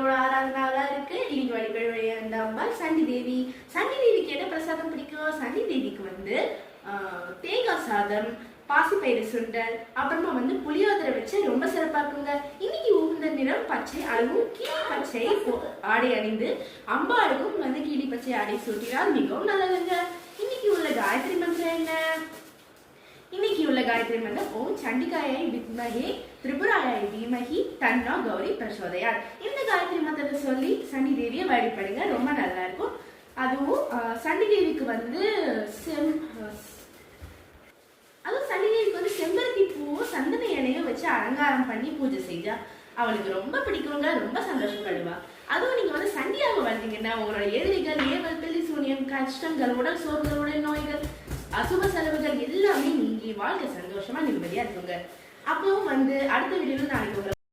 அம்மனோட ஆராதனாலாம் இருக்கு. இன்னைக்கு வழிபட அந்த அம்பாள் சண்டி தேவி. சண்டி தேவிக்கு என்ன பிரசாதம் பிடிக்கும்? சண்டி தேவிக்கு வந்து தேங்காய் சாதம், பாசிப்பயிறு சுண்டல், அப்புறமா வந்து புளியோதரை வச்சு ரொம்ப சிறப்பா இருக்குங்க. இன்னைக்கு உகுந்த நிறம் பச்சை, அதுவும் கிளி பச்சை ஆடை அணிந்து அம்பாளுக்கும் வந்து கிளி பச்சை ஆடை சூட்டினால் மிகவும் நல்லதுங்க. இன்னைக்கு உள்ள காயத்ரி மந்திரம் என்ன? இன்னைக்கு உள்ள காயத்ரி மந்திரம் ஓம் சண்டிகாயை வித்மஹே திரிபுராயை தீமஹி தன்னோ கௌரி பிரசோதயாத். இந்த காயத்ரி மந்திரத்தை சொல்லி சண்டி தேவியை வழிபடுங்க, ரொம்ப நல்லா இருக்கும். அதுவும் சண்டி தேவிக்கு வந்து செம்பருத்தி பூவும் சந்தன எண்ணெயும் வச்சு அலங்காரம் பண்ணி பூஜை செஞ்சா அவளுக்கு ரொம்ப பிடிக்குங்க, ரொம்ப சந்தோஷப்படுவா. அதுவும் நீங்க வந்து சண்டியாக வளர்த்தீங்கன்னா உங்களோட எதிரிகள், ஏவல், பில்லி சூனியம், கஷ்டங்கள், உடல் சோர்வுகள், உடல் நோய்கள், அசுப செலவுகள் எல்லாமே நீங்கி வாழ்க்கை சந்தோஷமா நிம்மதியா இருக்குங்க. அப்பவும் வந்து அடுத்த வீடியோல நாளைக்கு